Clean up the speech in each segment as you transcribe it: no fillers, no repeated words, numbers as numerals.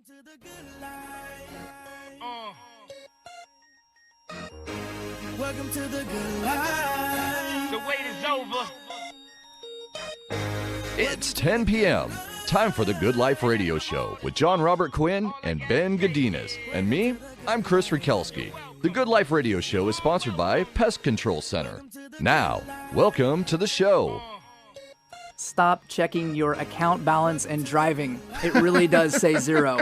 to the good life. Welcome to the good life. The wait is over. It's 10 p.m. Time for the Good Life Radio Show with Jon Robert Quinn and Ben Godinez. And me, I'm Chris Rakelski. The Good Life Radio Show is sponsored by Pest Control Center. Now, welcome to the show. Stop checking your account balance and driving. It really does say zero.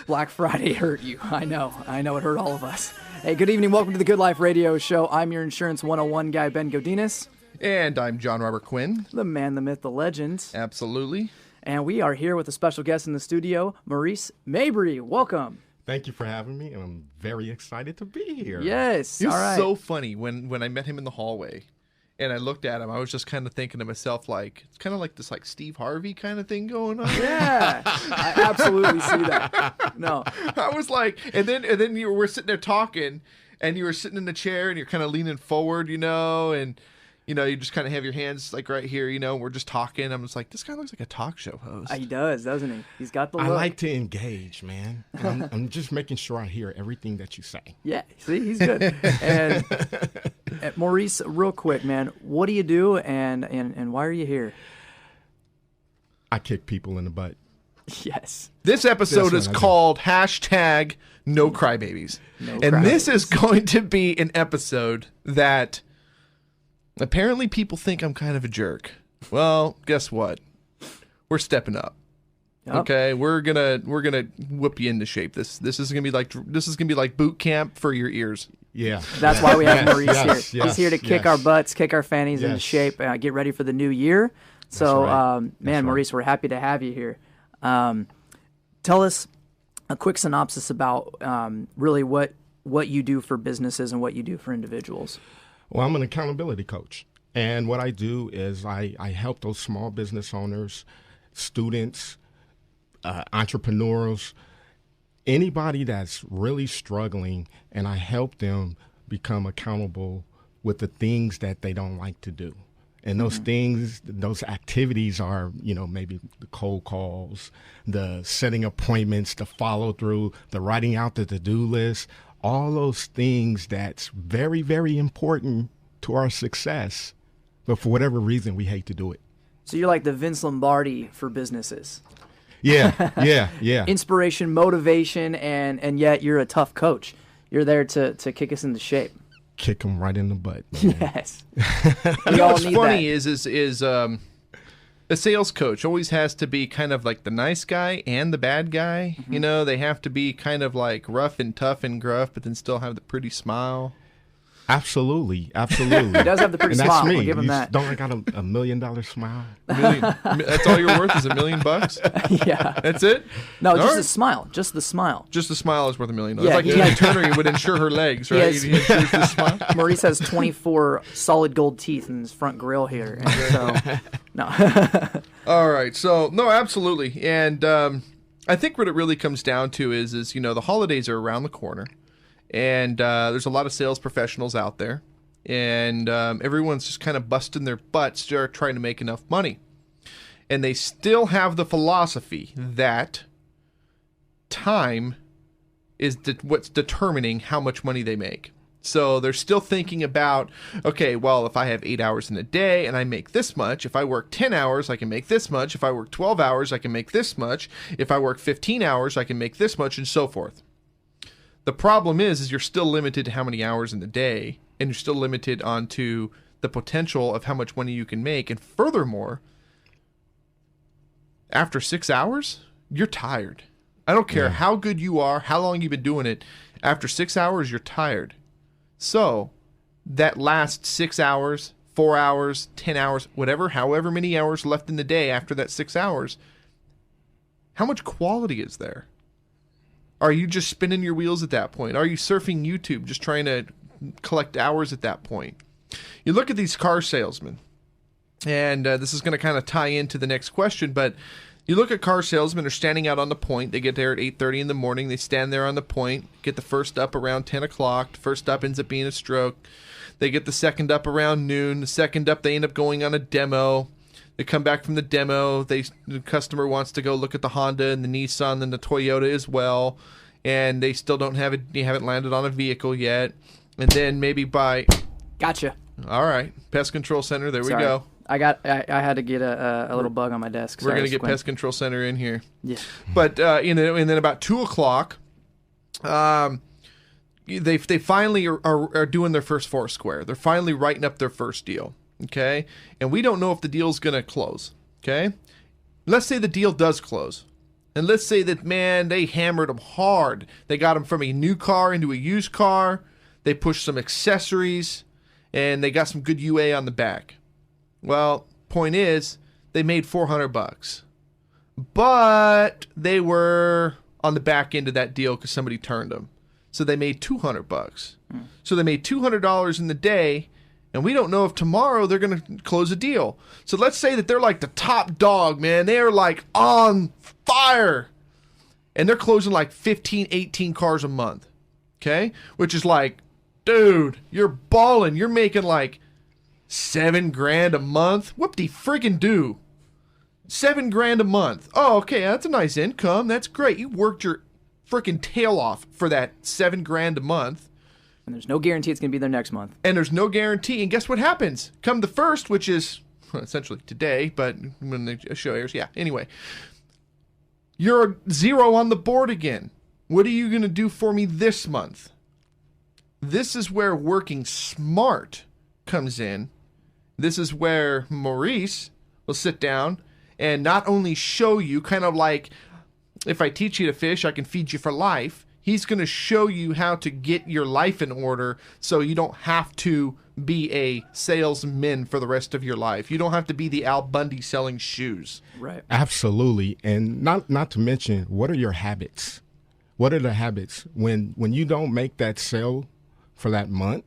Black Friday hurt you. I know it hurt all of us. Hey, good evening. Welcome to the Good Life Radio Show. I'm your Insurance 101 guy, Ben Godinez. And I'm Jon Robert Quinn. The man, the myth, the legend. Absolutely. And we are here with a special guest in the studio, Morice Mabry. Welcome. Thank you for having me, and I'm very excited to be here. Yes. He was all right. so funny when I met him in the hallway. And I looked at him, I was just kind of thinking to myself, like, it's kind of like this like Steve Harvey kind of thing going on. Yeah, I absolutely see that. No. I was like, and then we're sitting there talking, and you were sitting in the chair, and you're kind of leaning forward, and you just kind of have your hands like right here, and we're just talking. I'm just like, this guy looks like a talk show host. He does, doesn't he? He's got the look. I like to engage, man. I'm just making sure I hear everything that you say. Yeah, see, he's good. And Morice, real quick, man, what do you do and why are you here? I kick people in the butt. Yes. This episode is called hashtag No Crybabies. This is going to be an episode that apparently people think I'm kind of a jerk. Well, guess what? We're stepping up. Yep. Okay, we're gonna whip you into shape. This is gonna be like boot camp for your ears. Yeah, that's why we have Morice here. Yes, He's here to kick our butts, kick our fannies into shape, get ready for the new year. So, right. Morice, we're happy to have you here. Tell us a quick synopsis about really what you do for businesses and what you do for individuals. Well, I'm an accountability coach, and what I do is I help those small business owners, students, entrepreneurs, anybody that's really struggling, and I help them become accountable with the things that they don't like to do. And those things, those activities are, maybe the cold calls, the setting appointments, the follow through, the writing out the to-do list, all those things that's very, very important to our success. But for whatever reason, we hate to do it. So you're like the Vince Lombardi for businesses. Yeah. Inspiration, motivation, and yet you're a tough coach. You're there to kick us into shape. Kick them right in the butt. Man. Yes. What's funny is a sales coach always has to be kind of like the nice guy and the bad guy. Mm-hmm. They have to be kind of like rough and tough and gruff, but then still have the pretty smile. Absolutely. He does have the pretty smile. That's me. We'll give him that. Don't I got $1 million smile? That's all you're worth is $1 million? Yeah. That's it? No, just the smile. Just the smile. Just the smile is worth $1 million. Yeah, it's like Tina Turner would insure her legs, right? He insures the smile. Morice has 24 solid gold teeth in his front grill here. And so, no. All right. So, no, absolutely. And I think what it really comes down to is the holidays are around the corner. And there's a lot of sales professionals out there, and everyone's just kind of busting their butts trying to make enough money. And they still have the philosophy that time is what's determining how much money they make. So they're still thinking about, okay, well, if I have 8 hours in a day and I make this much, if I work 10 hours, I can make this much. If I work 12 hours, I can make this much. If I work 15 hours, I can make this much, and so forth. The problem is you're still limited to how many hours in the day, and you're still limited onto the potential of how much money you can make. And furthermore, after 6 hours, you're tired. I don't care how good you are, how long you've been doing it. After 6 hours, you're tired. So that last 6 hours, 4 hours, 10 hours, however many hours left in the day after that 6 hours, how much quality is there? Are you just spinning your wheels at that point? Are you surfing YouTube just trying to collect hours at that point? You look at these car salesmen, and this is going to kind of tie into the next question, but you look at car salesmen are standing out on the point. They get there at 8:30 in the morning. They stand there on the point, get the first up around 10 o'clock. The first up ends up being a stroke. They get the second up around noon. The second up, they end up going on a demo. They come back from the demo. The customer wants to go look at the Honda and the Nissan and the Toyota as well, and they still don't have it. You haven't landed on a vehicle yet, and then maybe by. Gotcha. All right, Pest Control Center. There Sorry. we go. I had to get a little bug on my desk. We're gonna get Pest Control Center in here. Yeah. But and then about 2:00, they finally are doing their first Foursquare. They're finally writing up their first deal. Okay, and we don't know if the deal's gonna close. Okay, let's say the deal does close, and let's say that they hammered them hard. They got them from a new car into a used car. They pushed some accessories, and they got some good UA on the back. Well, point is, they made $400, but they were on the back end of that deal because somebody turned them. So they made $200. So they made $200 in the day, and we don't know if tomorrow they're going to close a deal. So let's say that they're like the top dog, man. They are like on fire, and they're closing like 15, 18 cars a month. Okay, which is like, dude, you're balling. You're making like $7,000 a month. Whoop-de-friggin' do. $7,000 a month. Oh, okay, that's a nice income. That's great. You worked your freaking tail off for that $7,000 a month. And there's no guarantee it's going to be there next month. And there's no guarantee. And guess what happens? Come the 1st, which is essentially today, but when the show airs, yeah. Anyway, you're 0 on the board again. What are you going to do for me this month? This is where working smart comes in. This is where Morice will sit down and not only show you, kind of like, if I teach you to fish, I can feed you for life. He's going to show you how to get your life in order so you don't have to be a salesman for the rest of your life. You don't have to be the Al Bundy selling shoes. Right. Absolutely. And not to mention, what are your habits? What are the habits? When you don't make that sale for that month,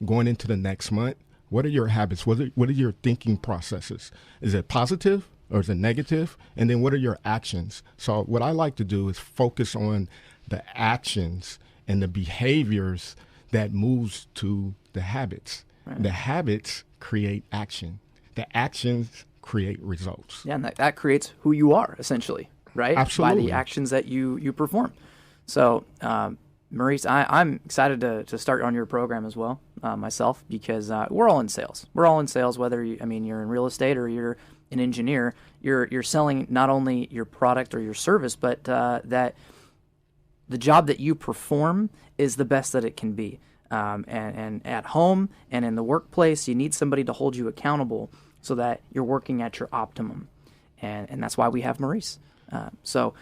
going into the next month, what are your habits? What are your thinking processes? Is it positive or is it negative? And then what are your actions? So what I like to do is focus on the actions and the behaviors that moves to the habits. Right. The habits create action. The actions create results. Yeah, and that creates who you are, essentially, right? Absolutely. By the actions that you perform. So, Morice, I'm excited to start on your program as well, myself, because we're all in sales. We're all in sales, whether you're in real estate or you're an engineer. You're selling not only your product or your service, but that the job that you perform is the best that it can be. And at home and in the workplace, you need somebody to hold you accountable so that you're working at your optimum. And that's why we have Morice. So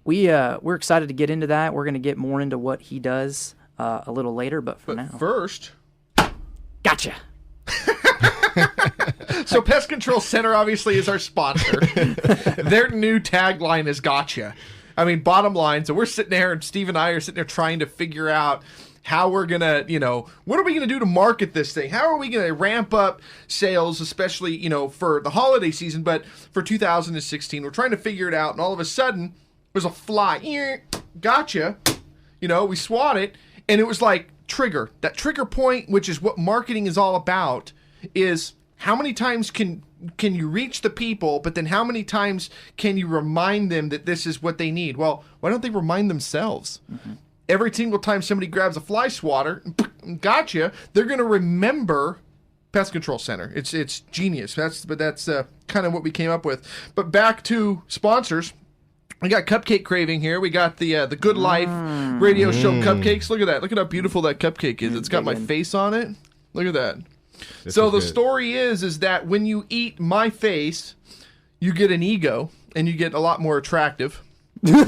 we're excited to get into that. We're going to get more into what he does a little later, but now. First. Gotcha. So Pest Control Center obviously is our sponsor. Their new tagline is gotcha. I mean, bottom line, so we're sitting there, and Steve and I are sitting there trying to figure out how we're going to, what are we going to do to market this thing? How are we going to ramp up sales, especially, for the holiday season, but for 2016, we're trying to figure it out, and all of a sudden, there's a fly. Gotcha. We swat it, and it was like trigger. That trigger point, which is what marketing is all about, is how many times can you reach the people, but then how many times can you remind them that this is what they need? Well, why don't they remind themselves? Mm-hmm. Every single time somebody grabs a fly swatter, gotcha, they're going to remember Pest Control Center. It's genius. That's kind of what we came up with. But back to sponsors. We got Cupcake Craving here. We got the Good Life radio show cupcakes. Look at that. Look at how beautiful that cupcake is. It's got my face on it. Look at that. So the story is that when you eat my face, you get an ego and you get a lot more attractive. And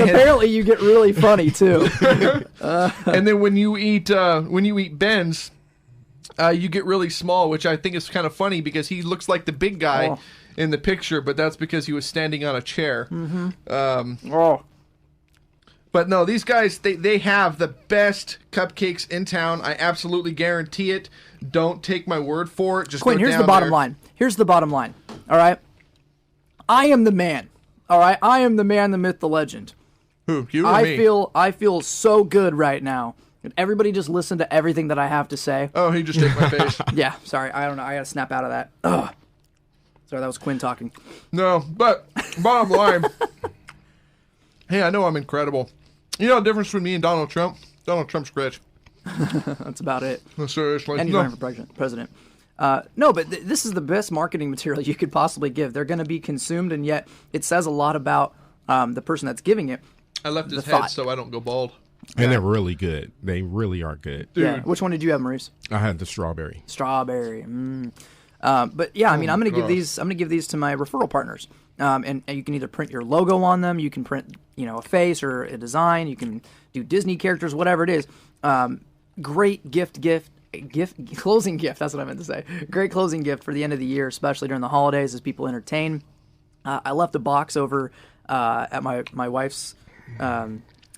apparently you get really funny too. And then when you eat Ben's, you get really small, which I think is kind of funny because he looks like the big guy in the picture, but that's because he was standing on a chair. Mm-hmm. But no, these guys, they have the best cupcakes in town. I absolutely guarantee it. Don't take my word for it. Just Quinn, here's the bottom line. Here's the bottom line. All right? I am the man. All right? I am the man, the myth, the legend. Who? You or me? I feel so good right now Everybody just listen to everything that I have to say. Oh, he just ate my face. Yeah, sorry. I don't know. I got to snap out of that. Ugh. Sorry, that was Quinn talking. No, but bottom line, hey, I know I'm incredible. You know the difference between me and Donald Trump? Donald Trump's rich. That's about it. No, seriously. And he's running for president. No, but this is the best marketing material you could possibly give. They're going to be consumed, and yet it says a lot about the person that's giving it. I left his head thought. so I don't go bald. And they're really good. They really are good. Dude. Yeah. Which one did you have, Morice? I had the strawberry. Strawberry. But yeah, I mean, I'm going to give these. I'm going to give these to my referral partners. And you can either print your logo on them. You can print, a face or a design. You can do Disney characters, whatever it is. Great closing gift. That's what I meant to say. Great closing gift for the end of the year, especially during the holidays as people entertain. I left a box over at my wife's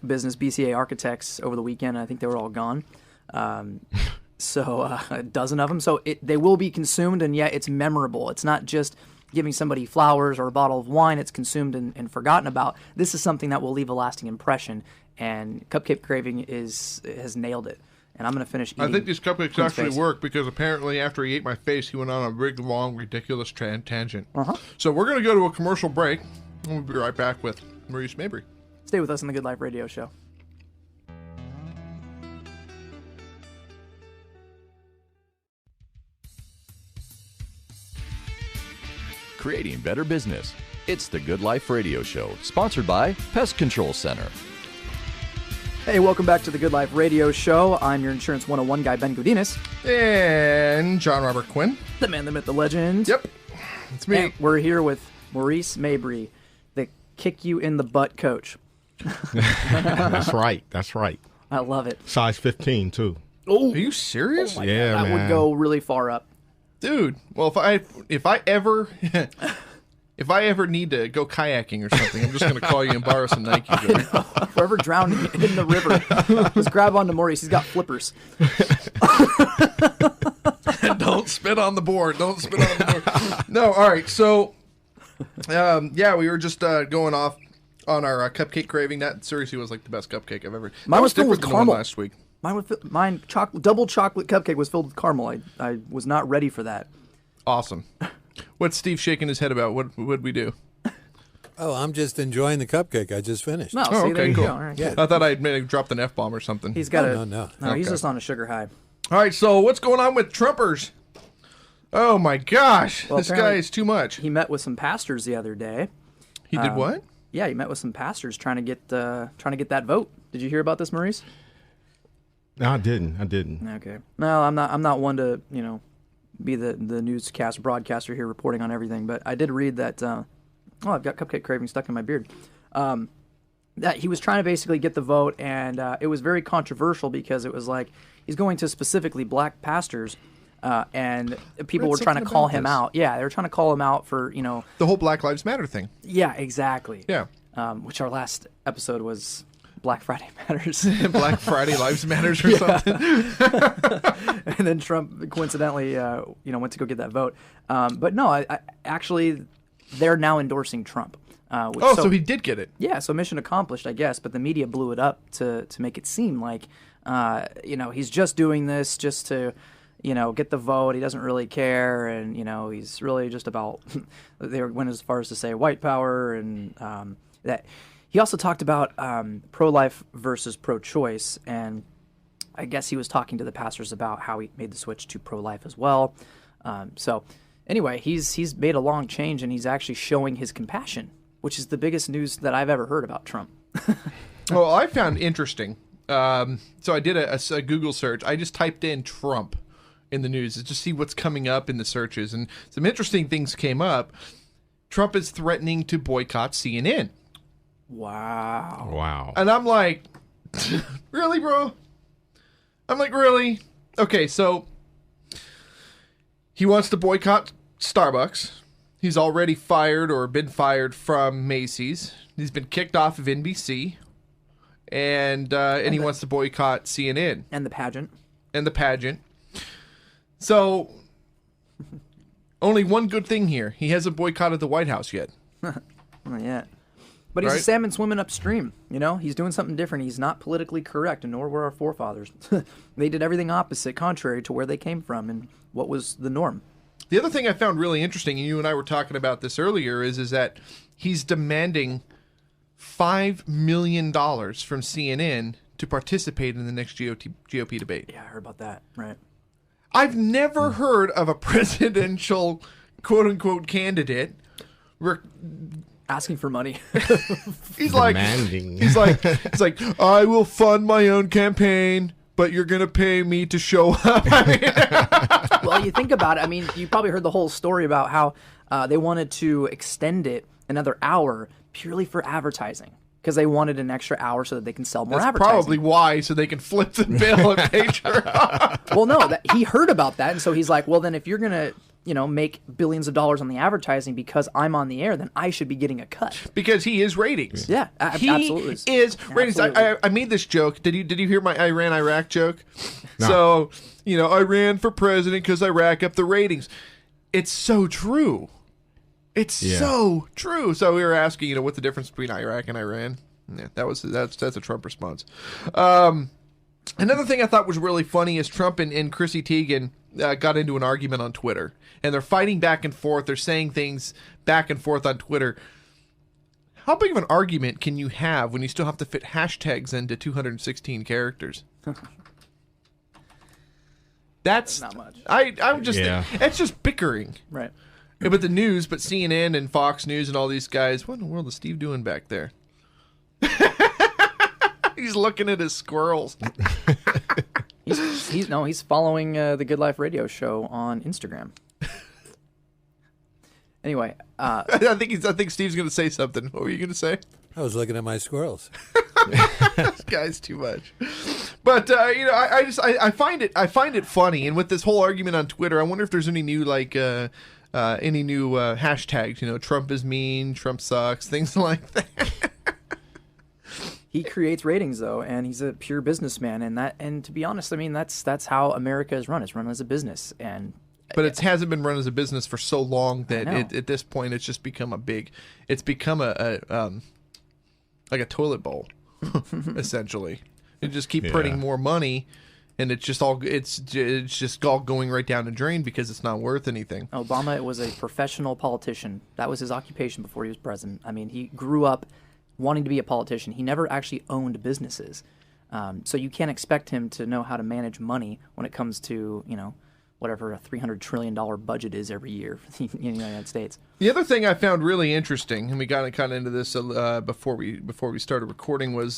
business, BCA Architects, over the weekend. I think they were all gone. So a dozen of them. So they will be consumed, and yet it's memorable. It's not just giving somebody flowers or a bottle of wine. It's consumed and forgotten about. This is something that will leave a lasting impression, and Cupcake Craving has nailed it. And I'm going to finish eating. I think these cupcakes Quinn's actually face. work because apparently after he ate my face, he went on a big, long, ridiculous tangent. Uh-huh. So we're going to go to a commercial break, and we'll be right back with Morice Mabry. Stay with us on the Good Life Radio Show. Creating better business. It's the Good Life Radio Show, sponsored by Pest Control Center. Hey, welcome back to the Good Life Radio Show. I'm your Insurance 101 guy, Ben Godinez. And Jon Robert Quinn. The man, the myth, the legend. Yep, it's me. And we're here with Morice Mabry, the kick you in the butt coach. That's right. That's right. I love it. Size 15 too. Oh, Are you serious? Yeah, that man. would go really far up. Dude, well, if I ever if I ever need to go kayaking or something, I'm just going to call you and borrow some Nikes. Whoever drowned in the river, just grab onto Morice. He's got flippers. Don't spit on the board. Don't spit on the board. No, all right. So, yeah, we were just going off on our cupcake craving. That seriously was like the best cupcake I've ever. Mine That was filled with different than the one caramel. last week. Mine double chocolate cupcake was filled with caramel. I was not ready for that. Awesome. What's Steve shaking his head about? What would we do? Oh, I'm just enjoying the cupcake I just finished. No, Oh, see, okay, there you cool. go. All right, Yeah. good. I thought I'd maybe dropped an F-bomb or something. He's got No. He's Okay. just on a sugar high. All right, so what's going on with Trumpers? Oh my gosh, Well, this guy apparently- is too much. He met with some pastors the other day. He did what? Yeah, he met with some pastors trying to get that vote. Did you hear about this, Morice? No, I didn't. Okay. No, I'm not one to be the newscast broadcaster here reporting on everything, but I did read that. I've got cupcake craving stuck in my beard. That he was trying to basically get the vote, and it was very controversial because it was like he's going to specifically black pastors, and people Read were trying to something call about him this. out. Yeah, they were trying to call him out for The whole Black Lives Matter thing. Yeah, exactly. Yeah. Which our last episode was Black Friday Matters. Black Friday Lives Matters or something. And then Trump coincidentally, went to go get that vote. But no, I actually, they're now endorsing Trump. So he did get it. Yeah, so mission accomplished, I guess. But the media blew it up to make it seem like, he's just doing this just to, get the vote. He doesn't really care, and he's really just about. They went as far as to say white power, and that. He also talked about pro-life versus pro-choice, and I guess he was talking to the pastors about how he made the switch to pro-life as well. So anyway, he's made a long change, and he's actually showing his compassion, which is the biggest news that I've ever heard about Trump. Well, I found interesting. So I did a Google search. I just typed in Trump in the news to just see what's coming up in the searches, and some interesting things came up. Trump is threatening to boycott CNN. Wow. Wow. And I'm like, really, bro? I'm like, really? Okay, so he wants to boycott Starbucks. He's already fired or been fired from Macy's. He's been kicked off of NBC. And he wants to boycott CNN And the pageant. and the pageant. So, only one good thing here. He hasn't boycotted the White House yet. Not yet. But he's right? a salmon swimming upstream. He's doing something different. He's not politically correct, and nor were our forefathers. They did everything opposite, contrary to where they came from and what was the norm. The other thing I found really interesting, and you and I were talking about this earlier, is that he's demanding $5 million from CNN to participate in the next GOP debate. Yeah, I heard about that. Right. I've never heard of a presidential quote-unquote candidate asking for money. He's like, I will fund my own campaign, but you're going to pay me to show up. Well, you think about it. I mean, you probably heard the whole story about how they wanted to extend it another hour purely for advertising because they wanted an extra hour so that they can sell more advertising. Probably why, so they can flip the bill and pay Trump. Well, no, he heard about that, and so he's like, well, then if you're going to make billions of dollars on the advertising because I'm on the air, then I should be getting a cut. Because he is ratings. Yeah, absolutely. He is ratings. I made this joke. Did you hear my Iran-Iraq joke? No. So, I ran for president because I rack up the ratings. It's so true. It's so true. So we were asking, what's the difference between Iraq and Iran? Yeah, that's a Trump response. Another thing I thought was really funny is Trump and Chrissy Teigen got into an argument on Twitter, and they're fighting back and forth. They're saying things back and forth on Twitter. How big of an argument can you have when you still have to fit hashtags into 216 characters? That's not much. I'm just it's just bickering. Right. Yeah, but the news, CNN and Fox News and all these guys, what in the world is Steve doing back there? He's looking at his squirrels. He's following the Good Life Radio Show on Instagram. Anyway, I think Steve's going to say something. What were you going to say? I was looking at my squirrels. This guy's too much. But I find it funny, and with this whole argument on Twitter, I wonder if there's any new hashtags. Trump is mean, Trump sucks, things like that. He creates ratings though, and he's a pure businessman, and to be honest, I mean that's how America is run. It's run as a business, but it hasn't been run as a business for so long that at this point it's just become like a toilet bowl, essentially. You just keep printing more money, and it's just all going right down the drain because it's not worth anything. Obama was a professional politician. That was his occupation before he was president. I mean, he grew up wanting to be a politician. He never actually owned businesses. So you can't expect him to know how to manage money when it comes to, whatever a $300 trillion budget is every year in the United States. The other thing I found really interesting, and we got kind of into this before we started recording, was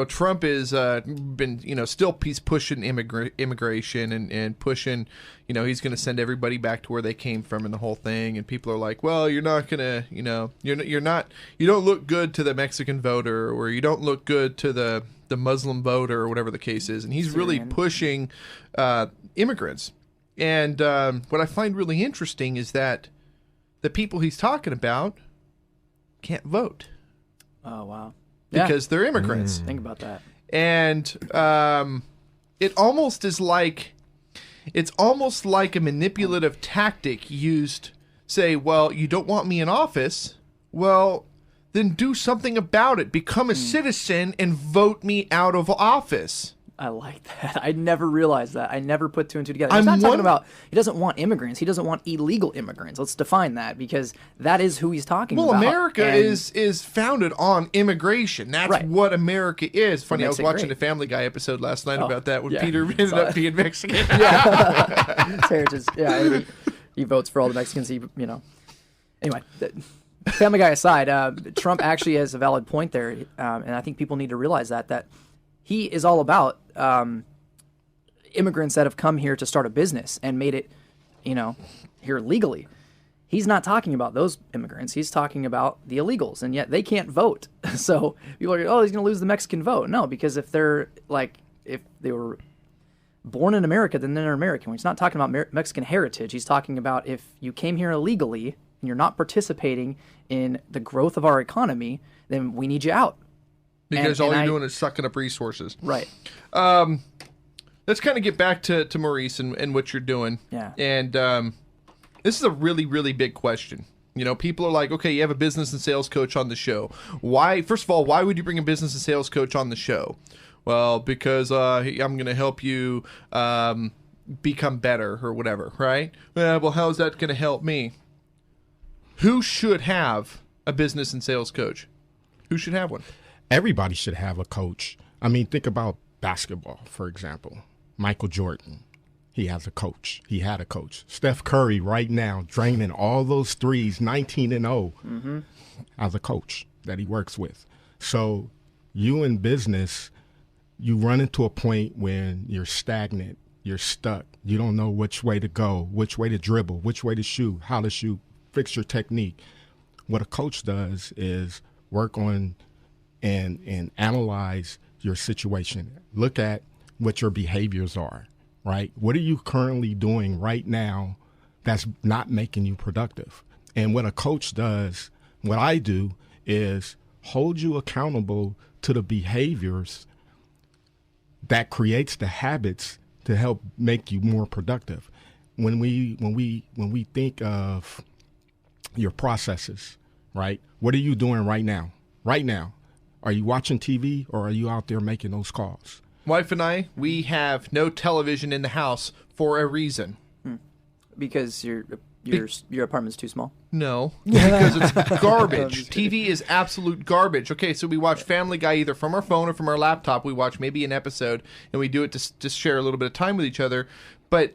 Trump is been still he's pushing immigration and pushing he's going to send everybody back to where they came from and the whole thing, and people are like, well, you're not gonna you don't look good to the Mexican voter, or you don't look good to the Muslim voter, or whatever the case is, and he's really pushing immigrants. And what I find really interesting is that the people he's talking about can't vote. Oh wow. Because they're immigrants. Think about that. And it's almost like a manipulative tactic used. Say, well, you don't want me in office. Well, then do something about it. Become a citizen and vote me out of office. I like that. I never realized that. I never put two and two together. He's not talking about, he doesn't want immigrants. He doesn't want illegal immigrants. Let's define that, because that is who he's talking about. Well, America is founded on immigration. That's what America is. Funny, I was watching the Family Guy episode last night about that when Peter ended up being Mexican. His heritage. Yeah, he votes for all the Mexicans. Anyway, Family Guy aside, Trump actually has a valid point there, and I think people need to realize that he is all about immigrants that have come here to start a business and made it, here legally. He's not talking about those immigrants. He's talking about the illegals, and yet they can't vote. So people are, he's going to lose the Mexican vote. No, because if they were born in America, then they're American. He's not talking about Mexican heritage. He's talking about if you came here illegally and you're not participating in the growth of our economy, then we need you out. Because all you're doing is sucking up resources. Right. Let's kind of get back to Morice and what you're doing. Yeah. And this is a really, really big question. You know, people are like, okay, you have a business and sales coach on the show. Why? First of all, why would you bring a business and sales coach on the show? Well, because I'm going to help you become better or whatever, right? Well, how's that going to help me? Who should have a business and sales coach? Who should have one? Everybody should have a coach. I mean, think about basketball, for example. Michael Jordan, he has a coach. He had a coach. Steph Curry right now draining all those threes, 19-0, as a coach that he works with. So you in business, you run into a point when you're stagnant, you're stuck. You don't know which way to go, which way to dribble, which way to shoot, how to shoot, fix your technique. What a coach does is work on and analyze your situation. Look at what your behaviors are, right? What are you currently doing right now that's not making you productive? And what a coach does, what I do, is hold you accountable to the behaviors that creates the habits to help make you more productive. When we think of your processes, right? What are you doing right now? Right now, are you watching TV or are you out there making those calls? Wife and I, we have no television in the house for a reason. Because your apartment's too small? No, because it's garbage. TV is absolute garbage. Okay, so we watch Family Guy either from our phone or from our laptop. We watch maybe an episode, and we do it to just share a little bit of time with each other. But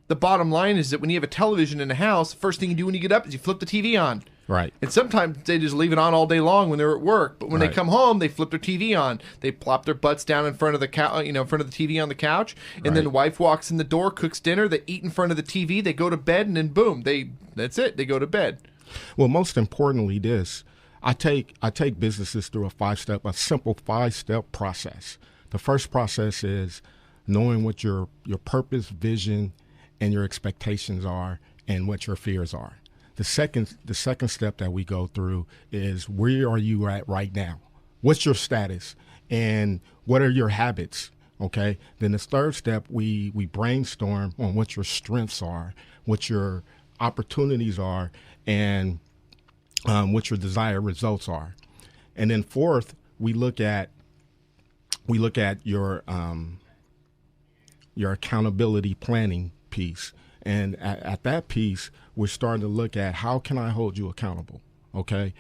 the bottom line is that when you have a television in the house, the first thing you do when you get up is you flip the TV on. Right. And sometimes they just leave it on all day long when they're at work. But when they come home, they flip their TV on. They plop their butts down in front of the in front of the TV on the couch. And then the wife walks in the door, cooks dinner. They eat in front of the TV. They go to bed, and then boom, that's it. They go to bed. Well, most importantly, I take businesses through a simple five-step process. The first process is knowing what your purpose, vision, and your expectations are, and what your fears are. The second step that we go through is where are you at right now? What's your status? And what are your habits? Okay. Then the third step, we brainstorm on what your strengths are, what your opportunities are, and what your desired results are. And then fourth, we look at your accountability planning piece. And at that piece, we're starting to look at how can I hold you accountable? Okay.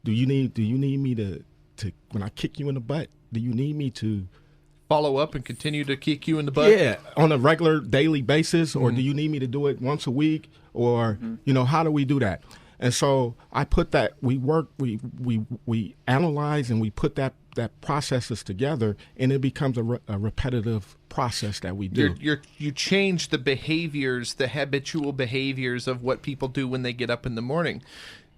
Do you need me to when I kick you in the butt, do you need me to follow up and continue to kick you in the butt? Yeah, on a regular daily basis, or do you need me to do it once a week, or how do we do that? And so I put that we analyze and we put that processes together, and it becomes a repetitive process that we do. You change the behaviors, the habitual behaviors of what people do when they get up in the morning.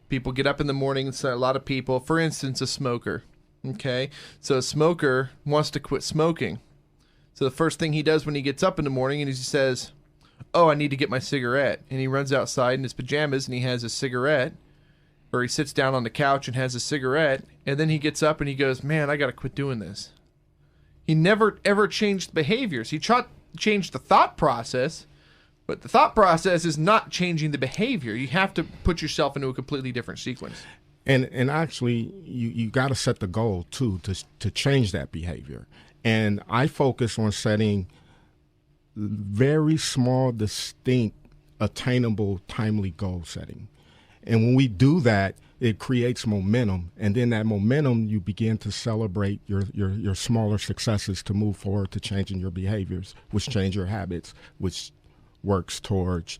People get up in the morning, so a lot of people, for instance, a smoker. Okay, so a smoker wants to quit smoking. So the first thing he does when he gets up in the morning and he says, oh, I need to get my cigarette. And he runs outside in his pajamas and he has a cigarette, or he sits down on the couch and has a cigarette, and then he gets up and he goes, man, I got to quit doing this. He never, ever changed behaviors. He changed the thought process, but the thought process is not changing the behavior. You have to put yourself into a completely different sequence. And actually, you got to set the goal, too, to change that behavior. And I focus on setting very small, distinct, attainable, timely goal setting. And when we do that, it creates momentum. And then that momentum, you begin to celebrate your smaller successes to move forward to changing your behaviors, which change your habits, which works towards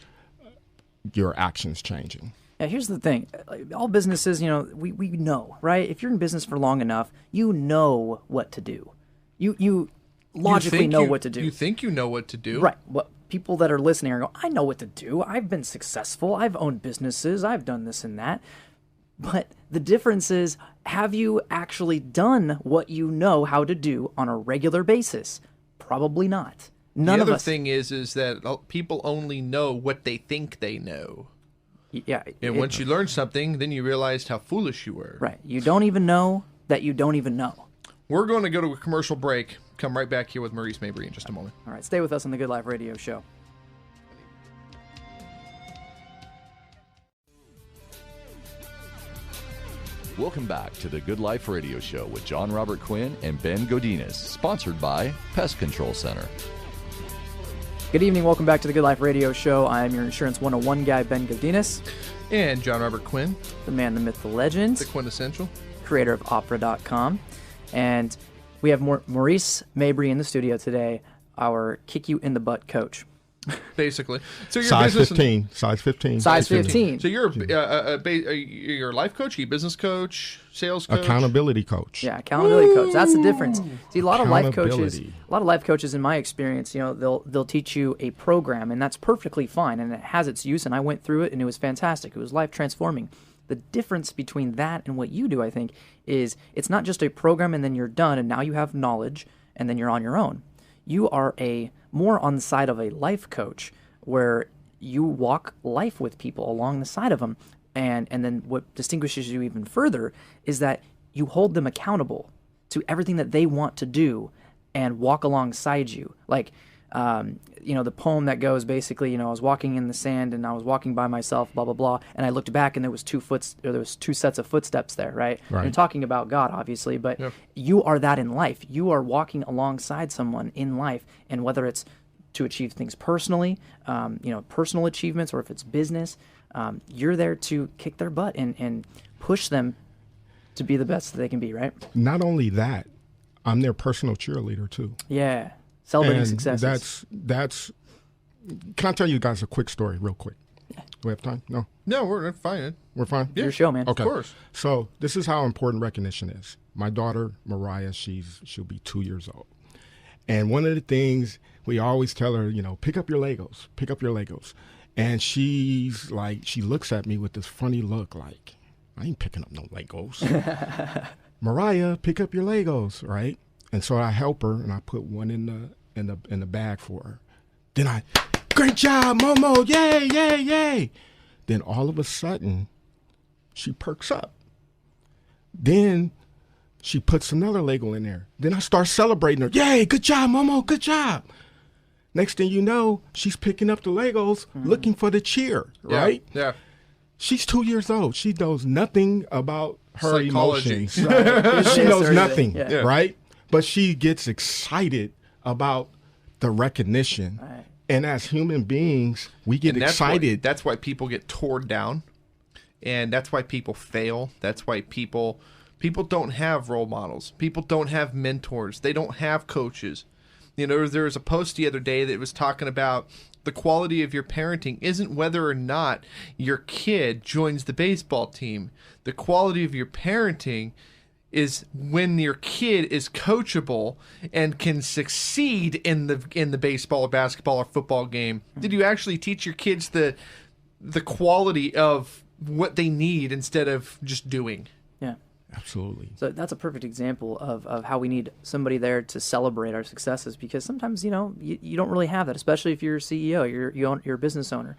your actions changing. Yeah, here's the thing. All businesses, we know, right? If you're in business for long enough, you know what to do. You logically know what to do. You think you know what to do. Right. Well, people that are listening are going, I know what to do. I've been successful. I've owned businesses. I've done this and that. But the difference is, have you actually done what you know how to do on a regular basis? Probably not. None of us. The other thing is that people only know what they think they know. Yeah. And once you learn something, then you realized how foolish you were. Right. You don't even know that you don't even know. We're going to go to a commercial break. Come right back here with Morice Mabry in just a moment. All right. Stay with us on the Good Life Radio Show. Welcome back to the Good Life Radio Show with Jon Robert Quinn and Ben Godinez, sponsored by Pest Control Center. Good evening. Welcome back to the Good Life Radio Show. I am your Insurance 101 guy, Ben Godinez. And Jon Robert Quinn, The man, the myth, the legend. the quintessential. Creator of Opera.com. And we have Morice Mabry in the studio today, our kick-you-in-the-butt coach. Basically. So you're Size business 15. Size 15. Size 15. So you're you're a life coach, are you a business coach, sales coach? Accountability coach. Yeah, accountability coach. That's the difference. See, a lot of life coaches, Accountability. in my experience, they'll teach you a program, and that's perfectly fine, and it has its use, and I went through it, and it was fantastic. It was life transforming. The difference between that and what you do, I think, is it's not just a program and then you're done, and now you have knowledge, and then you're on your own. You are more on the side of a life coach, where you walk life with people along the side of them. And then what distinguishes you even further is that you hold them accountable to everything that they want to do and walk alongside you. Like, the poem that goes basically, I was walking in the sand and I was walking by myself, blah, blah, blah. And I looked back and there was two sets of footsteps there, right? Right. You're talking about God, obviously, but you are that in life. You are walking alongside someone in life. And whether it's to achieve things personally, personal achievements, or if it's business, you're there to kick their butt and push them to be the best that they can be, right? Not only that, I'm their personal cheerleader too. Yeah. Celebrating And successes. that's. Can I tell you guys a quick story, real quick? Do we have time? No, No, we're fine. we're fine. Yeah. Your show, man. Okay. Of course. So this is how important recognition is. My daughter Mariah, she'll be 2 years old, and one of the things we always tell her, pick up your Legos, and she's like, she looks at me with this funny look, like, I ain't picking up no Legos. Mariah, pick up your Legos, right? And so I help her, and I put one in the bag for her. Then great job, Momo, yay, yay, yay. Then all of a sudden, she perks up. Then she puts another Lego in there. Then I start celebrating her. Yay, good job, Momo, good job. Next thing you know, she's picking up the Legos, looking for the cheer, right? Yeah. She's 2 years old. She knows nothing about her Psychology. emotions. Right? She knows nothing, Yeah. right? But she gets excited about the recognition. Right. And as human beings, we get And excited. That's why people get torn down, and that's why people fail. That's why people don't have role models. People don't have mentors. They don't have coaches. There was a post the other day that was talking about the quality of your parenting isn't whether or not your kid joins the baseball team. The quality of your parenting is when your kid is coachable and can succeed in the baseball or basketball or football game. Did you actually teach your kids the quality of what they need instead of just doing? Yeah. Absolutely. So that's a perfect example of how we need somebody there to celebrate our successes, because sometimes, you don't really have that, especially if you're a CEO, you're a business owner.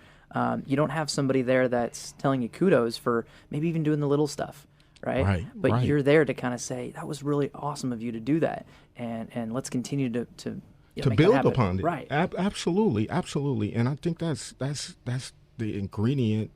You don't have somebody there that's telling you kudos for maybe even doing the little stuff. Right. But right. you're there to kind of say, that was really awesome of you to do that. And let's continue to make build that happen. upon it. Right. Absolutely. And I think that's the ingredient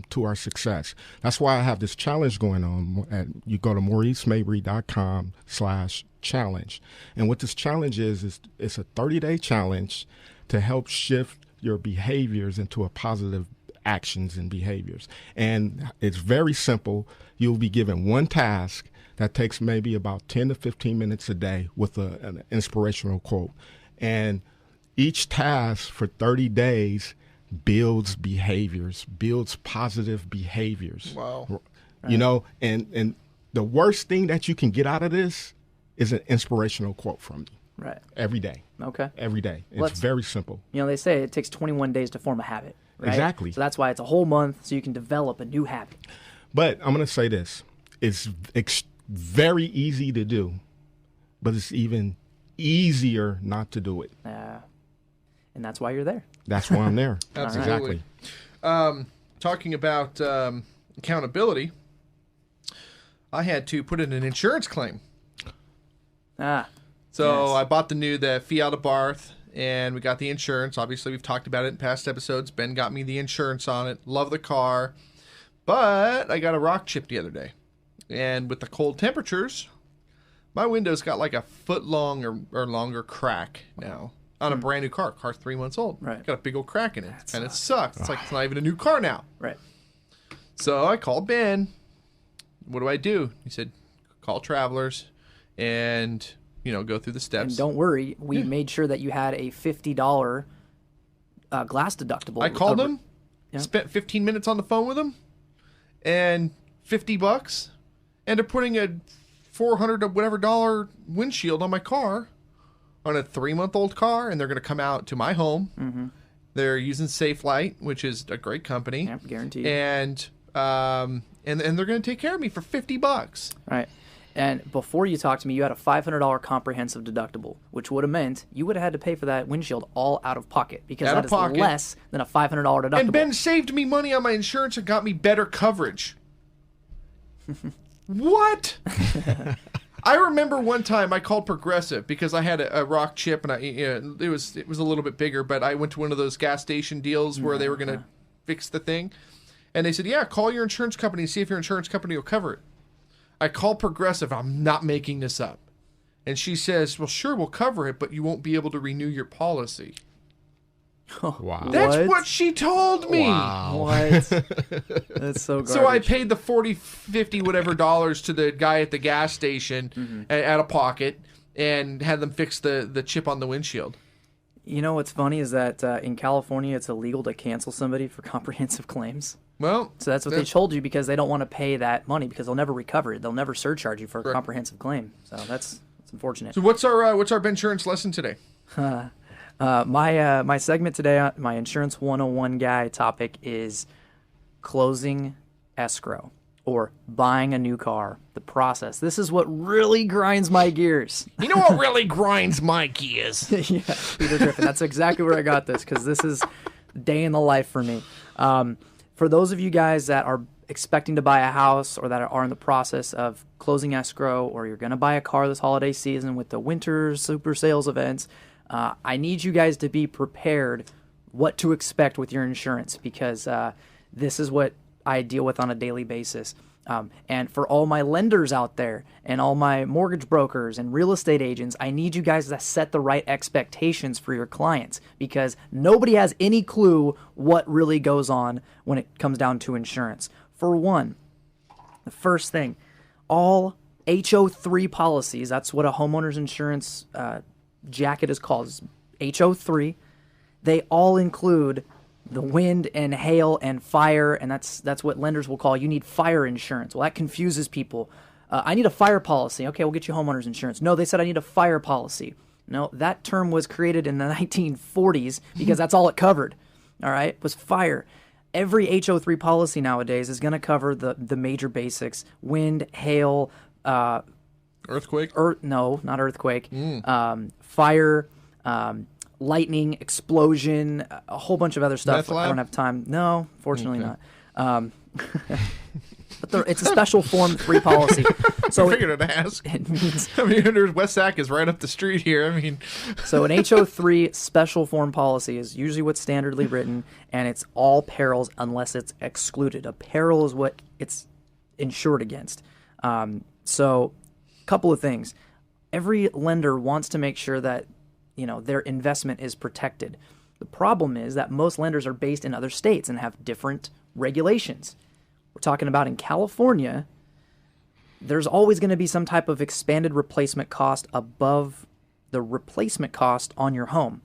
to our success. That's why I have this challenge going on. You go to MauriceMabry.com/challenge. And what this challenge is it's a 30-day challenge to help shift your behaviors into a positive actions and behaviors. And it's very simple. You'll be given one task that takes maybe about 10 to 15 minutes a day with an inspirational quote. And each task for 30 days builds behaviors, builds positive behaviors. Wow. And the worst thing that you can get out of this is an inspirational quote from me. Right. Every day. Okay. Every day. It's very simple. They say it takes 21 days to form a habit. Right? Exactly. So that's why it's a whole month, so you can develop a new habit. But I'm going to say this. It's very easy to do, but it's even easier not to do it. And that's why you're there. That's why I'm there. Absolutely. Exactly. Talking about accountability, I had to put in an insurance claim. So Yes. I bought the fee out of Barth, and we got the insurance. Obviously, we've talked about it in past episodes. Ben got me the insurance on it. Love the car. But I got a rock chip the other day. And with the cold temperatures, my window's got like a foot long or longer crack now on a brand new car. Car's 3 months old. Right. Got a big old crack in it. And it sucks. It's like it's not even a new car now. Right. So I called Ben. What do I do? He said, call Travelers and, go through the steps. And don't worry, we made sure that you had a $50 glass deductible. I called him, spent 15 minutes on the phone with him, and $50, and they're putting a $400 or whatever dollar windshield on my car, on a 3-month-old car, and they're going to come out to my home. Mm-hmm. They're using Safe Light, which is a great company. Yep, guaranteed. And they're going to take care of me for $50. Right. And before you talked to me, you had a $500 comprehensive deductible, which would have meant you would have had to pay for that windshield all out of pocket, because that is less than a $500 deductible. And Ben saved me money on my insurance and got me better coverage. What? I remember one time I called Progressive because I had a rock chip, and it was a little bit bigger, but I went to one of those gas station deals where they were going to fix the thing, and they said, "Yeah, call your insurance company and see if your insurance company will cover it." I called Progressive. I'm not making this up. And she says, "Well, sure, we'll cover it, but you won't be able to renew your policy." Wow. That's what she told me. Wow. What? That's so garbage. So I paid the $40, $50, whatever dollars to the guy at the gas station out of pocket and had them fix the chip on the windshield. You know what's funny is that in California, it's illegal to cancel somebody for comprehensive claims. Well, So that's what they told you, because they don't want to pay that money, because they'll never recover it. They'll never surcharge you for a comprehensive claim. So that's unfortunate. So what's our insurance lesson today? My segment today, my Insurance 101 guy topic is closing escrow, or buying a new car, the process. This is what really grinds my gears. You know what really grinds my gears? Yeah, Peter Griffin. That's exactly where I got this, because this is day in the life for me. For those of you guys that are expecting to buy a house, or that are in the process of closing escrow, or you're going to buy a car this holiday season with the winter super sales events, I need you guys to be prepared what to expect with your insurance, because this is what I deal with on a daily basis. And for all my lenders out there and all my mortgage brokers and real estate agents, I need you guys to set the right expectations for your clients, because nobody has any clue what really goes on when it comes down to insurance. For one, the first thing, all HO3 policies, that's what a homeowner's insurance jacket is called, is HO3. They all include the wind and hail and fire, and that's what lenders will call, you need fire insurance. Well, that confuses people. I need a fire policy. Okay, we'll get you homeowner's insurance. No, they said I need a fire policy. No, that term was created in the 1940s because that's all it covered. All right, was fire. Every HO3 policy nowadays is going to cover the major basics: wind, hail, Earthquake? No, not earthquake. Fire, lightning, explosion, a whole bunch of other stuff. Meth lab? I don't have time. No, fortunately not. But it's a special Form 3 policy. So I figured I'd ask. it means I mean, West Sac is right up the street here. I mean, so an HO3 special form policy is usually what's standardly written, and it's all perils unless it's excluded. A peril is what it's insured against. So a couple of things. Every lender wants to make sure that their investment is protected. The problem is that most lenders are based in other states and have different regulations. We're talking about in California, there's always going to be some type of expanded replacement cost above the replacement cost on your home,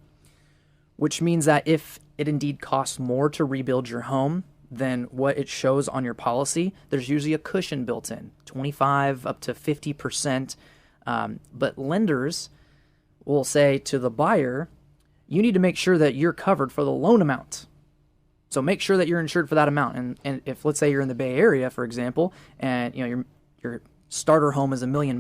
which means that if it indeed costs more to rebuild your home than what it shows on your policy, there's usually a cushion built in, 25 up to 50%. But lenders will say to the buyer, you need to make sure that you're covered for the loan amount. So make sure that you're insured for that amount. And if, let's say, you're in the Bay Area, for example, and your starter home is $1 million,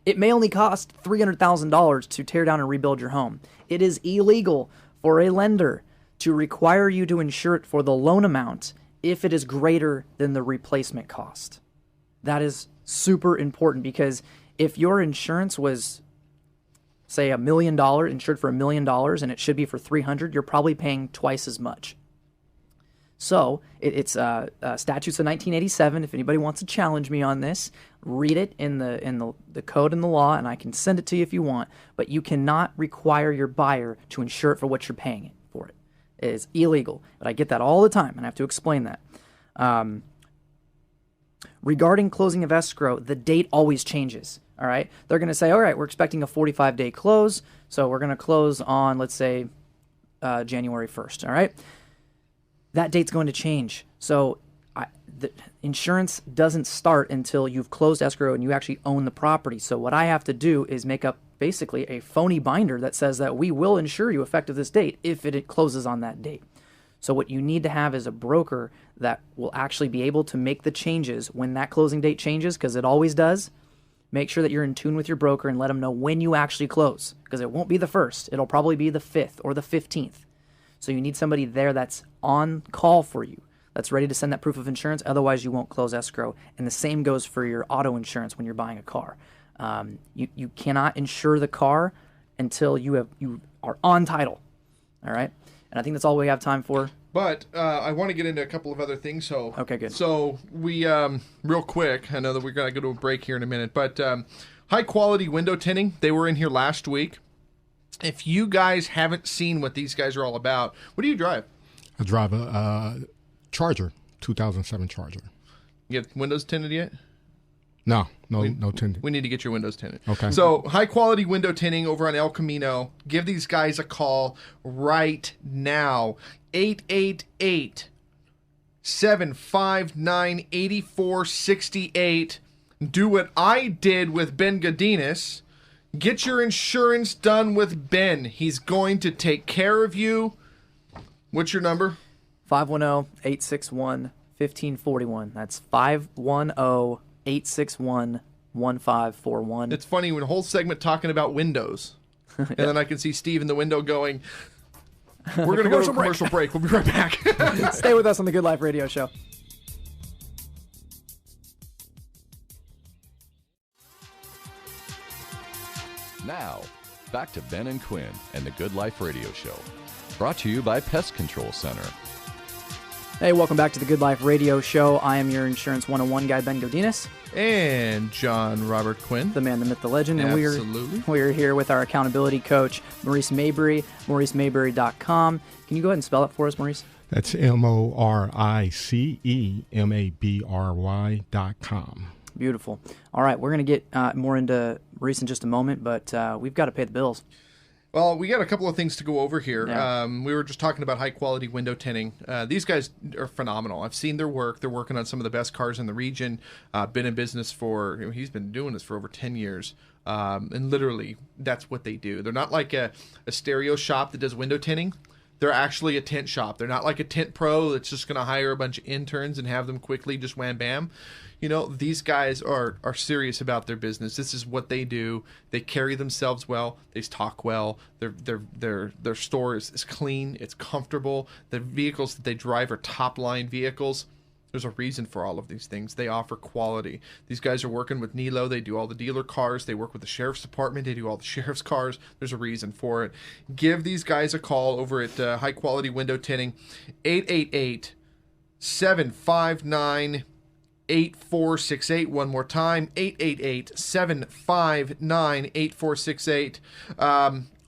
it may only cost $300,000 to tear down and rebuild your home. It is illegal for a lender to require you to insure it for the loan amount if it is greater than the replacement cost. That is super important, because if your insurance was, say, $1 million, insured for $1 million, and it should be for $300,000, you're probably paying twice as much. So it's statutes of 1987. If anybody wants to challenge me on this, read it in the code and the law, and I can send it to you if you want. But you cannot require your buyer to insure it for what you're paying it for. It is illegal. But I get that all the time, and I have to explain that. Regarding closing of escrow, the date always changes. All right, they're going to say, all right, we're expecting a 45-day close, so we're going to close on, let's say, January 1st. All right. That date's going to change. So the insurance doesn't start until you've closed escrow and you actually own the property. So what I have to do is make up basically a phony binder that says that we will insure you effective this date if it closes on that date. So what you need to have is a broker that will actually be able to make the changes when that closing date changes, because it always does. Make sure that you're in tune with your broker and let them know when you actually close, because it won't be the 1st. It'll probably be the 5th or the 15th. So you need somebody there that's on call for you, that's ready to send that proof of insurance. Otherwise, you won't close escrow. And the same goes for your auto insurance when you're buying a car. You cannot insure the car until you are on title. All right? And I think that's all we have time for. But I want to get into a couple of other things. So okay, good. So we, real quick, I know that we're going to go to a break here in a minute, but high-quality window tinting, they were in here last week. If you guys haven't seen what these guys are all about, what do you drive? I drive a Charger, 2007 Charger. You get windows tinted yet? No tinting. We need to get your windows tinted. Okay. So high-quality window tinting over on El Camino. Give these guys a call right now. 888-759-8468. Do what I did with Ben Godinez. Get your insurance done with Ben. He's going to take care of you. What's your number? 510-861-1541. That's 510-861-1541. It's funny, when a whole segment talking about windows, and then I can see Steve in the window going, we're going to go to a commercial break. We'll be right back. Stay with us on the Good Life Radio Show. Now, back to Ben and Quinn and the Good Life Radio Show. Brought to you by Pest Control Center. Hey, welcome back to the Good Life Radio Show. I am your Insurance 101 guy, Ben Godinez. And Jon Robert Quinn. The man, the myth, the legend. And Absolutely. we're here with our accountability coach, Morice Mabry, MoriceMabry.com. Can you go ahead and spell it for us, Morice? That's MoriceMabry.com. Beautiful. All right, we're going to get more into Morice in just a moment, but we've got to pay the bills. Well, we got a couple of things to go over here. Yeah. We were just talking about high-quality window tinting. These guys are phenomenal. I've seen their work. They're working on some of the best cars in the region. Been in business for, he's been doing this for over 10 years. And literally, that's what they do. They're not like a stereo shop that does window tinting. They're actually a tint shop. They're not like a tint pro that's just going to hire a bunch of interns and have them quickly just wham bam. You know, these guys are serious about their business. This is what they do. They carry themselves well. They talk well. Their store is clean. It's comfortable. The vehicles that they drive are top line vehicles. There's a reason for all of these things. They offer quality. These guys are working with Nilo. They do all the dealer cars. They work with the sheriff's department. They do all the sheriff's cars. There's a reason for it. Give these guys a call over at High Quality Window Tinting. 888-759-8468. One more time, 888-759-8468.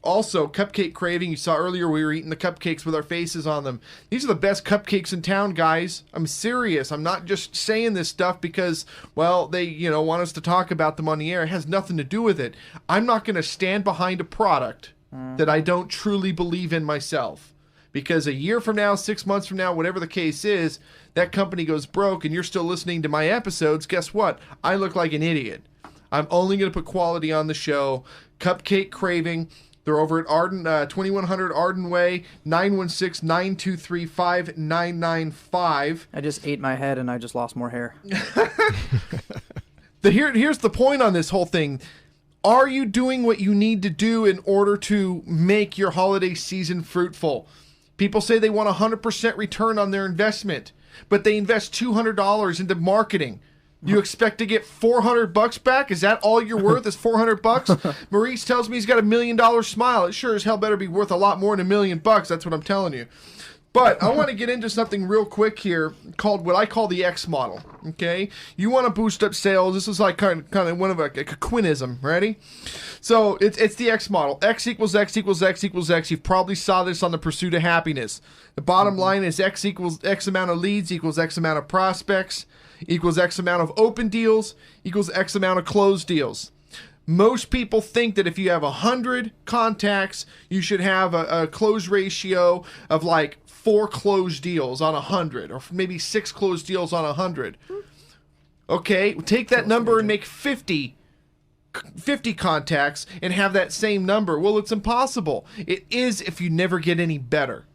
Also, cupcake craving. You saw earlier we were eating the cupcakes with our faces on them. These are the best cupcakes in town, guys. I'm serious. I'm not just saying this stuff because, well, they, want us to talk about them on the air. It has nothing to do with it. I'm not going to stand behind a product that I don't truly believe in myself. Because a year from now, 6 months from now, whatever the case is, that company goes broke and you're still listening to my episodes, guess what? I look like an idiot. I'm only going to put quality on the show. Cupcake Craving. They're over at Arden, 2100 Arden Way, 916-923-5995. I just ate my head and I just lost more hair. Here's the point on this whole thing. Are you doing what you need to do in order to make your holiday season fruitful? People say they want 100% return on their investment, but they invest $200 into marketing. You expect to get $400 back? Is that all you're worth? Is $400? Morice tells me he's got $1 million smile. It sure as hell better be worth a lot more than $1 million. That's what I'm telling you. But I want to get into something real quick here called what I call the X model. Okay, you want to boost up sales. This is like kind of one of a Quinnism. Ready? So it's the X model. X equals X equals X equals X. You've probably saw this on The Pursuit of Happiness. The bottom line is X equals X amount of leads equals X amount of prospects equals X amount of open deals equals X amount of closed deals. Most people think that if you have 100 contacts, you should have a close ratio of like 4 closed deals on 100, or maybe 6 closed deals on 100. Okay, take that number and make 50 contacts and have that same number. Well, it's impossible. It is if you never get any better.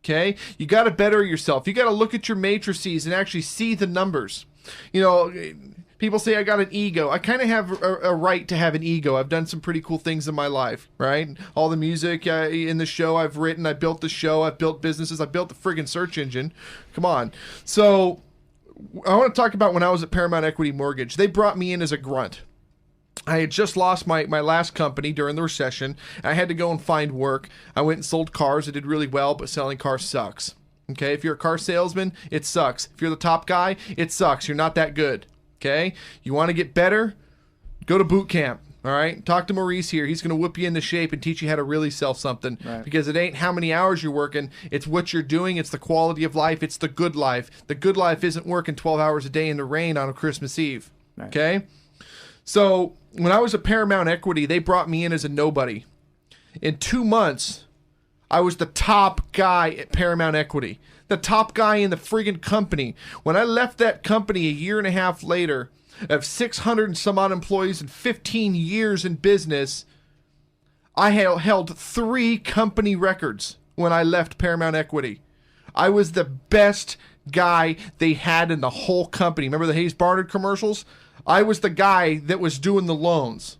Okay, you got to better yourself. You got to look at your matrices and actually see the numbers. You know, people say I got an ego. I kind of have a right to have an ego. I've done some pretty cool things in my life, right? All the music in the show I've written. I built the show. I've built businesses. I built the friggin' search engine. Come on. So I want to talk about when I was at Paramount Equity Mortgage. They brought me in as a grunt. I had just lost my last company during the recession. I had to go and find work. I went and sold cars. I did really well, but selling cars sucks. Okay, if you're a car salesman, it sucks. If you're the top guy, it sucks. You're not that good. Okay, you want to get better? Go to boot camp. All right, talk to Morice here. He's going to whip you into shape and teach you how to really sell something. Right. Because it ain't how many hours you're working. It's what you're doing. It's the quality of life. It's the good life. The good life isn't working 12 hours a day in the rain on a Christmas Eve. Right. Okay, so when I was at Paramount Equity, they brought me in as a nobody. In 2 months, I was the top guy at Paramount Equity. The top guy in the friggin' company. When I left that company a year and a half later, of 600 and some odd employees and 15 years in business, I held 3 company records when I left Paramount Equity. I was the best guy they had in the whole company. Remember the Hayes Barnard commercials? I was the guy that was doing the loans.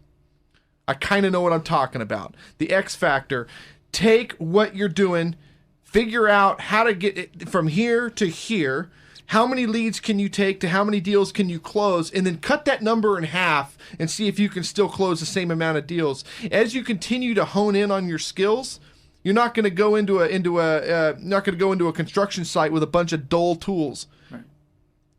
I kind of know what I'm talking about. The X factor. Take what you're doing, figure out how to get it from here to here. How many leads can you take to how many deals can you close, and then cut that number in half and see if you can still close the same amount of deals. As you continue to hone in on your skills, you're not going to go into a construction site with a bunch of dull tools. Right.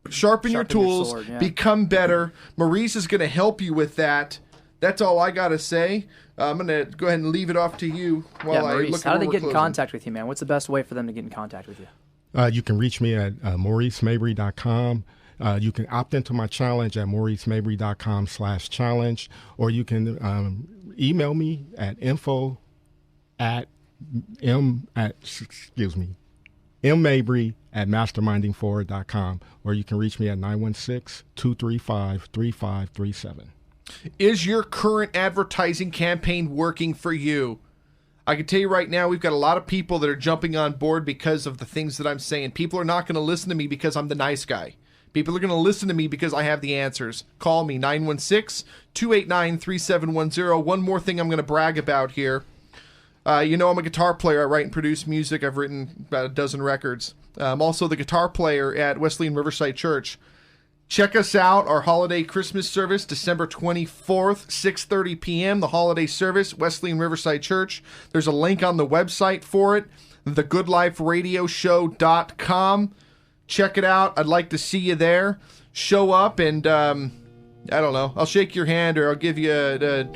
Sharpen your tools, your sword, yeah. Become better. Morice is going to help you with that. That's all I got to say. I'm going to go ahead and leave it off to you while I Morice, look at how do they get in contact with you, man? What's the best way for them to get in contact with you? You can reach me at MauriceMabry.com. You can opt into my challenge at MauriceMabry.com/challenge, or you can email me at mmabry@mastermindingforward.com, or you can reach me at 916-235-3537. Is your current advertising campaign working for you? I can tell you right now, we've got a lot of people that are jumping on board because of the things that I'm saying. People are not going to listen to me because I'm the nice guy. People are going to listen to me because I have the answers. Call me, 916-289-3710. One more thing I'm going to brag about here. I'm a guitar player. I write and produce music. I've written about a dozen records. I'm also the guitar player at Wesleyan Riverside Church. Check us out, our holiday Christmas service, December 24th, 6:30 p.m., the holiday service, Wesleyan Riverside Church. There's a link on the website for it, thegoodliferadioshow.com. Check it out. I'd like to see you there. Show up and, I don't know, I'll shake your hand, or I'll give you a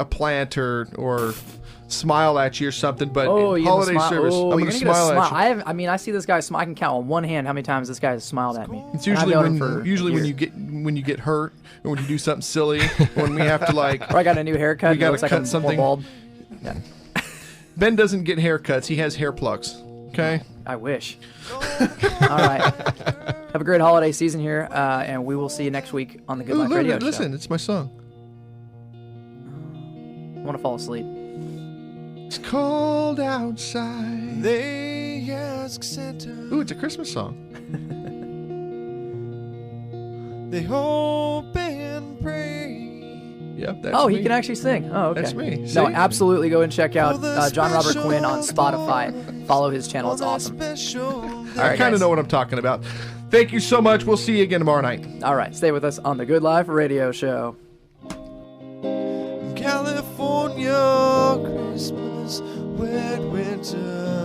plant or smile at you or something, but holiday service, I'm going to smile at you. I see this guy smile. I can count on one hand how many times this guy has smiled at me. It's usually when you get hurt, or when you do something silly, when we have to or I got a new haircut. We got to cut something. Bald. Yeah. Ben doesn't get haircuts. He has hair plucks. Okay. I wish. All right. Have a great holiday season here, and we will see you next week on the Good Life Radio Show. Listen, it's my song. I want to fall asleep. It's cold outside. They ask Santa. Ooh, it's a Christmas song. They hope and pray. Yep, that's me. He can actually sing. Oh, okay. That's me. No, absolutely go and check out Jon Robert Quinn on Spotify. Follow his channel. It's awesome. I kind of know what I'm talking about. Thank you so much. We'll see you again tomorrow night. All right. Stay with us on the Good Life Radio Show. California Christmas, wet winter.